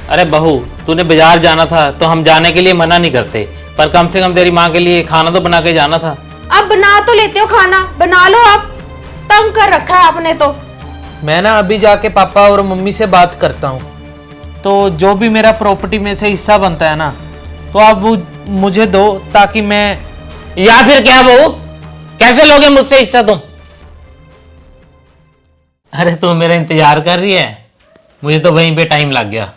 अरे बहू, तूने बाजार जाना था तो हम जाने के लिए मना नहीं करते, पर कम से कम तेरी माँ के लिए खाना तो बना के जाना था। अब बना तो लेते हो खाना, बना लो। आप तंग कर रखा है आपने तो। मैं ना अभी जाके पापा और मम्मी से बात करता हूँ, तो जो भी मेरा प्रॉपर्टी में से हिस्सा बनता है ना, तो आप वो मुझे दो, ताकि मैं। या फिर क्या बहू, कैसे लोगे मुझसे हिस्सा तुम? अरे तू मेरा इंतजार कर रही है? मुझे तो वहीं पे टाइम लग गया।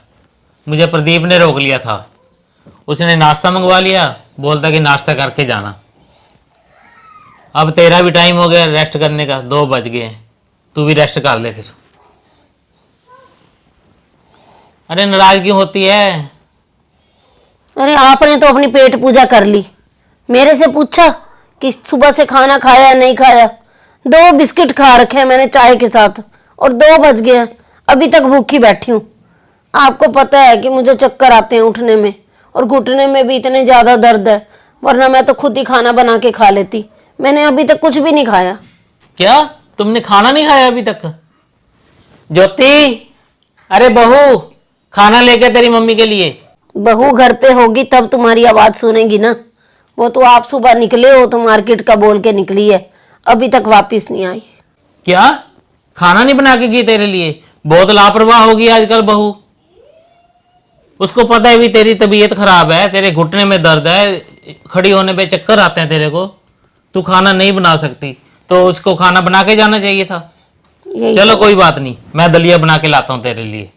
मुझे प्रदीप ने रोक लिया था, उसने नाश्ता मंगवा लिया, बोलता कि नाश्ता करके जाना। अब तेरा भी टाइम हो गया रेस्ट करने का, 2 बज गए हैं, तू भी रेस्ट कर ले फिर। अरे नाराज क्यों होती है? अरे आपने तो अपनी पेट पूजा कर ली, मेरे से पूछा कि सुबह से खाना खाया या नहीं खाया। 2 बिस्किट खा रखे हैं मैंने चाय के साथ, और 2 बज गए हैं, अभी तक भूखी बैठी हूँ। आपको पता है कि मुझे चक्कर आते हैं उठने में, और घुटने में भी इतने ज्यादा दर्द है, वरना मैं तो खुद ही खाना बना के खा लेती। मैंने अभी तक कुछ भी नहीं खाया। क्या तुमने खाना नहीं खाया अभी तक? ज्योति, अरे बहू, खाना लेके तेरी मम्मी के लिए। बहू घर पे होगी तब तुम्हारी आवाज सुनेगी ना। वो तो आप सुबह निकले हो तो मार्केट का बोल के निकली है, अभी तक वापस नहीं आई। क्या खाना नहीं बना के गई तेरे लिए? बहुत लापरवाह होगी आजकल बहू। उसको पता है भी तेरी तबीयत खराब है, तेरे घुटने में दर्द है, खड़ी होने पे चक्कर आते हैं तेरे को, तू खाना नहीं बना सकती, तो उसको खाना बना के जाना चाहिए था। चलो कोई बात नहीं, मैं दलिया बना के लाता हूं तेरे लिए।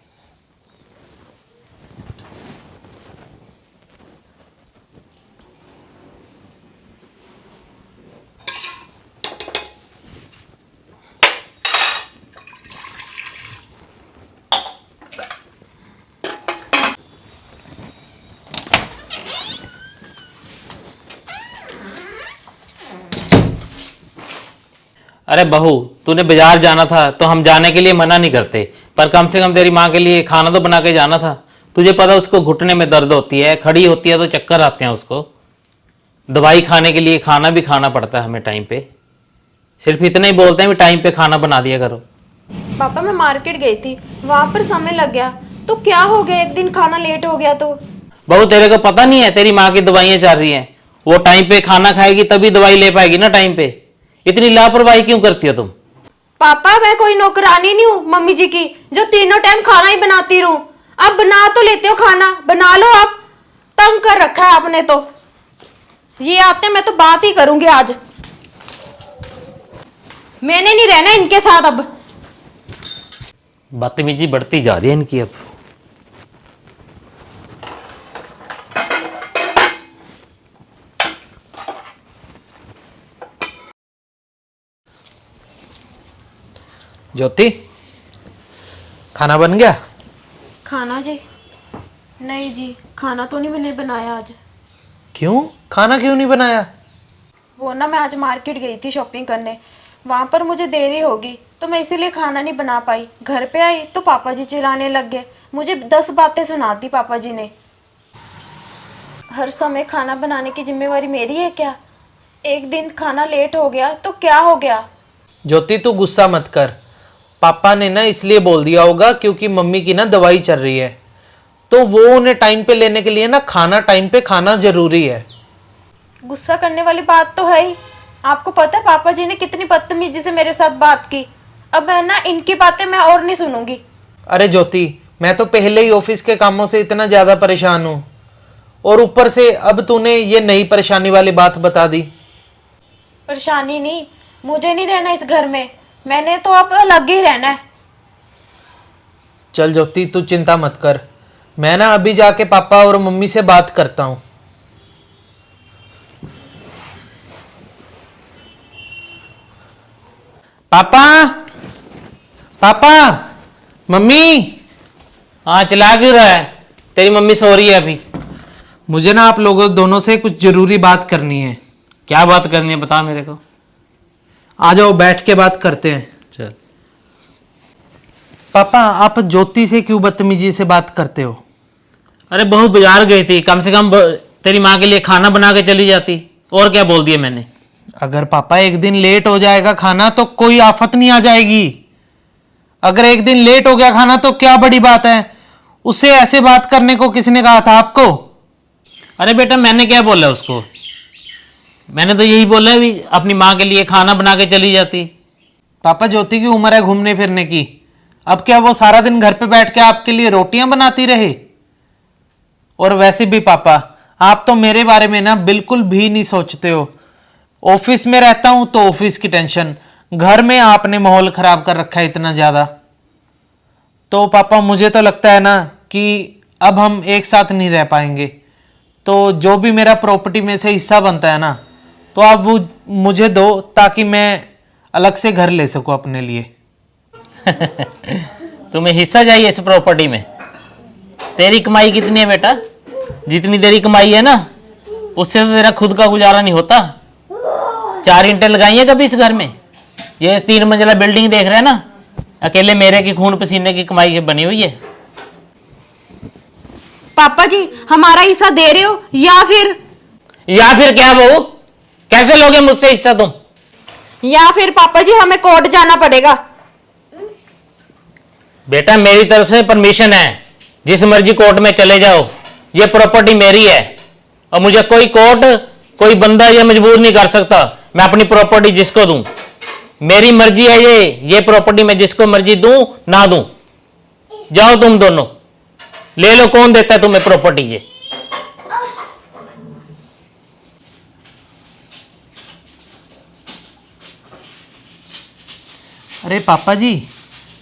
अरे बहू, तूने बाजार जाना था तो हम जाने के लिए मना नहीं करते, पर कम से कम तेरी माँ के लिए खाना तो बना के जाना था। तुझे पता उसको घुटने में दर्द होती है, खड़ी होती है तो चक्कर आते हैं उसको। दवाई खाने के लिए खाना भी खाना पड़ता है हमें टाइम पे। सिर्फ इतना ही बोलते हैं भी टाइम पे खाना बना दिया करो। पापा मैं मार्केट गई थी, वहां पर समय लग गया, तो क्या हो गया, एक दिन खाना लेट हो गया तो। बहू तेरे को पता नहीं है तेरी माँ की दवाइयां चल रही हैं, वो टाइम पे खाना खाएगी तभी दवाई ले पाएगी ना टाइम पे। इतनी लापरवाही क्यों करती हो तुम? पापा मैं कोई नौकरानी नहीं हूँ मम्मी जी की, जो तीनों टाइम खाना ही बनाती रहूं। अब बना तो लेते हो खाना, बना लो। आप तंग कर रखा है आपने तो। ये आते मैं तो बात ही करूंगी आज। मैंने नहीं रहना इनके साथ अब। बदतमीजी बढ़ती जा रही है इनकी अब। ज्योति, खाना बन गया? खाना जी? नहीं जी, खाना तो नहीं बनाया आज। क्यों? खाना क्यों नहीं बनाया? वो ना मैं आज मार्केट गई थी शॉपिंग करने, वहां पर मुझे देरी होगी तो मैं इसीलिए खाना नहीं बना पाई। घर पे आई तो पापा जी चिल्लाने लग गए, मुझे 10 बातें सुनाती पापा जी ने। हर समय खाना बनाने की जिम्मेवारी मेरी है क्या? एक दिन खाना लेट हो गया तो क्या हो गया? ज्योति तू गुस्सा मत कर, पापा ने ना इसलिए बोल दिया होगा क्योंकि मम्मी की ना दवाई चल रही है, तो वो उन्हें टाइम पे लेने के लिए ना खाना टाइम पे खाना जरूरी है। गुस्सा करने वाली बात तो है ही। आपको पता है पापा जी ने कितनी बदतमीजी से मेरे साथ बात की। अब है ना इनकी बातें मैं और नहीं सुनूंगी। अरे ज्योति, मैं तो पहले ही ऑफिस के कामों से इतना ज्यादा परेशान हूँ, और ऊपर से अब तूने ये नई परेशानी वाली बात बता दी। परेशानी नहीं, मुझे नहीं रहना इस घर में, मैंने तो अब अलग ही रहना है। चल ज्योति तू चिंता मत कर, मैं ना अभी जाके पापा और मम्मी से बात करता हूँ। पापा, पापा, मम्मी। हाँ, चला क्यों रहा है? तेरी मम्मी सो रही है अभी। मुझे ना आप लोगों दोनों से कुछ जरूरी बात करनी है। क्या बात करनी है बता मेरे को। आ जाओ बैठ के बात करते हैं। चल। पापा आप ज्योति से क्यों बदतमीजी से बात करते हो? अरे बहू बाजार गई थी, कम से कम तेरी माँ के लिए खाना बना के चली जाती। और क्या बोल दिया मैंने? अगर पापा एक दिन लेट हो जाएगा खाना तो कोई आफत नहीं आ जाएगी। अगर एक दिन लेट हो गया खाना तो क्या बड़ी बात है। उसे ऐसे बात करने को किसने कहा था आपको? अरे बेटा मैंने क्या बोला उसको, मैंने तो यही बोला भी अपनी माँ के लिए खाना बना के चली जाती। पापा ज्योति की उम्र है घूमने फिरने की, अब क्या वो सारा दिन घर पे बैठ के आपके लिए रोटियां बनाती रहे? और वैसे भी पापा, आप तो मेरे बारे में ना बिल्कुल भी नहीं सोचते हो। ऑफिस में रहता हूं तो ऑफिस की टेंशन, घर में आपने माहौल खराब कर रखा है इतना ज्यादा। तो पापा मुझे तो लगता है ना कि अब हम एक साथ नहीं रह पाएंगे, तो जो भी मेरा प्रॉपर्टी में से हिस्सा बनता है ना, तो आप वो मुझे दो ताकि मैं अलग से घर ले सकूं अपने लिए। तुम्हें हिस्सा चाहिए इस प्रॉपर्टी में? तेरी कमाई कितनी है बेटा? जितनी तेरी कमाई है ना, उससे तो तेरा खुद का गुजारा नहीं होता। 4 ईंटें लगाई हैं कभी इस घर में? ये 3 मंजिला बिल्डिंग देख रहे हैं ना, अकेले मेरे की खून पसीने की कमाई बनी हुई है। पापा जी हमारा हिस्सा दे रहे हो या फिर क्या बहू, कैसे लोगे मुझसे हिस्सा तुम? या फिर पापा जी हमें कोर्ट जाना पड़ेगा। बेटा मेरी तरफ से परमिशन है, जिस मर्जी कोर्ट में चले जाओ, ये प्रॉपर्टी मेरी है और मुझे कोई कोर्ट, कोई बंदा ये मजबूर नहीं कर सकता मैं अपनी प्रॉपर्टी जिसको दूं। मेरी मर्जी है ये प्रॉपर्टी मैं जिसको मर्जी दूं ना दूं। जाओ तुम दोनों ले लो, कौन देता है तुम्हें प्रॉपर्टी ये? अरे पापा जी,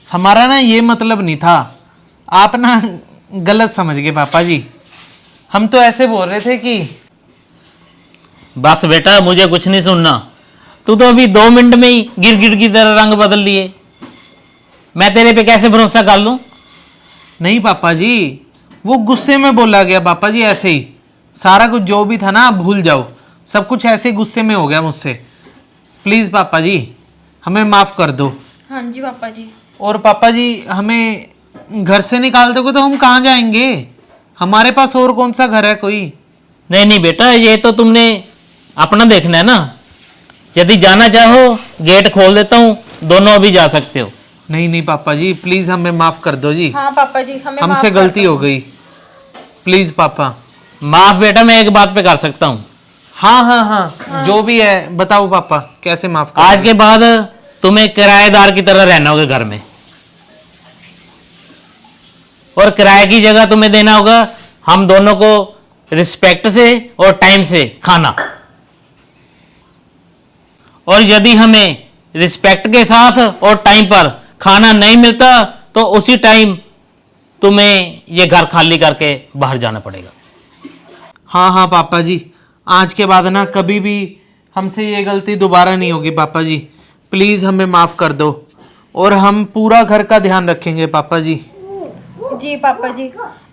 हमारा ना ये मतलब नहीं था, आप ना गलत समझ गए पापा जी। हम तो ऐसे बोल रहे थे कि बस बेटा मुझे कुछ नहीं सुनना, तू तो अभी 2 मिनट में ही गिरगिट की तरह रंग बदल लिए। मैं तेरे पे कैसे भरोसा कर लूं? नहीं पापा जी, वो गुस्से में बोला गया पापा जी, ऐसे ही। सारा कुछ जो भी था ना आप भूल जाओ, सब कुछ ऐसे ही गुस्से में हो गया मुझसे। प्लीज पापा जी हमें माफ कर दो। हाँ जी पापा जी। और पापा जी हमें घर से निकाल दोगे तो हम कहाँ जाएंगे? हमारे पास और कौन सा घर है कोई? नहीं नहीं बेटा, ये तो तुमने अपना देखना है ना। यदि जाना चाहो गेट खोल देता हूँ, दोनों अभी जा सकते हो। नहीं नहीं पापा जी, प्लीज हमें माफ कर दो जी। हाँ पापा जी हमें माफ हमसे कर गलती दो। हो गई, प्लीज पापा। माफ बेटा मैं एक बात पे कर सकता हूँ। हाँ हाँ हाँ, जो भी है बताओ पापा, कैसे माफ कर? आज के बाद तुम्हें किराएदार की तरह रहना होगा घर में, और किराए की जगह तुम्हें देना होगा हम दोनों को रिस्पेक्ट से और टाइम से खाना। और यदि हमें रिस्पेक्ट के साथ और टाइम पर खाना नहीं मिलता तो उसी टाइम तुम्हें ये घर खाली करके बाहर जाना पड़ेगा। हाँ हाँ पापा जी, आज के बाद ना कभी भी हमसे ये गलती दोबारा नहीं होगी पापा जी। प्लीज हमें माफ कर दो और हम पूरा घर का ध्यान रखेंगे पापा जी। जी पापा जी,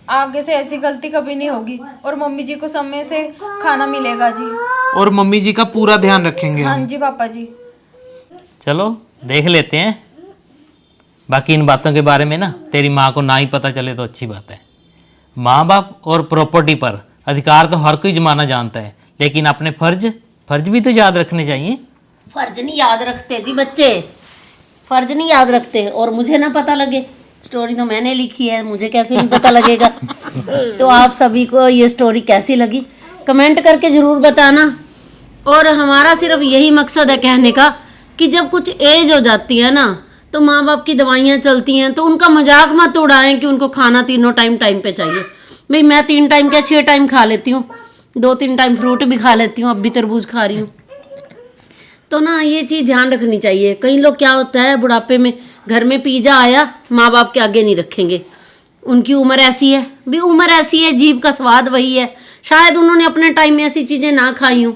आगे से ऐसी गलती कभी नहीं होगी और मम्मी जी को समय से खाना मिलेगा जी। और मम्मी जी का पूरा ध्यान रखेंगे हाँ हम। जी पापा जी। चलो देख लेते हैं, बाकी इन बातों के बारे में ना तेरी माँ को ना ही पता चले तो अच्छी बात है। माँ बाप और प्रॉपर्टी पर अधिकार तो हर कोई जमाना जानता है, लेकिन अपने फर्ज भी तो याद रखने चाहिए। फर्ज नहीं याद रखते जी बच्चे, फर्ज नहीं याद रखते। और मुझे ना पता लगे, स्टोरी तो मैंने लिखी है, मुझे कैसे नहीं पता लगेगा। तो आप सभी को ये स्टोरी कैसी लगी कमेंट करके ज़रूर बताना। और हमारा सिर्फ यही मकसद है कहने का कि जब कुछ एज हो जाती है ना, तो माँ बाप की दवाइयाँ चलती हैं, तो उनका मजाक मत उड़ाएं कि उनको खाना तीनों टाइम पे चाहिए। भाई मैं 3 टाइम क्या 6 टाइम खा लेती हूँ, 2-3 टाइम फ्रूट भी खा लेती हूँ, अब भी तरबूज खा रही हूँ। तो ना ये चीज़ ध्यान रखनी चाहिए। कई लोग क्या होता है बुढ़ापे में घर में पिज़्ज़ा आया, माँ बाप के आगे नहीं रखेंगे, उनकी उम्र ऐसी है, भी उम्र ऐसी है, जीभ का स्वाद वही है, शायद उन्होंने अपने टाइम में ऐसी चीज़ें ना खाई हों।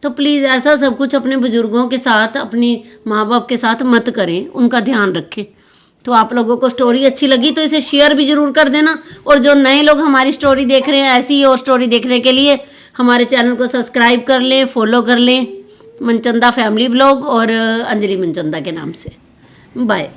तो प्लीज़ ऐसा सब कुछ अपने बुजुर्गों के साथ, अपनी माँ बाप के साथ मत करें, उनका ध्यान रखें। तो आप लोगों को स्टोरी अच्छी लगी तो इसे शेयर भी ज़रूर कर देना। और जो नए लोग हमारी स्टोरी देख रहे हैं, ऐसी और स्टोरी देखने के लिए हमारे चैनल को सब्सक्राइब कर लें, फॉलो कर लें, मनचंदा फैमिली ब्लॉग और अंजलि मनचंदा के नाम से। बाय।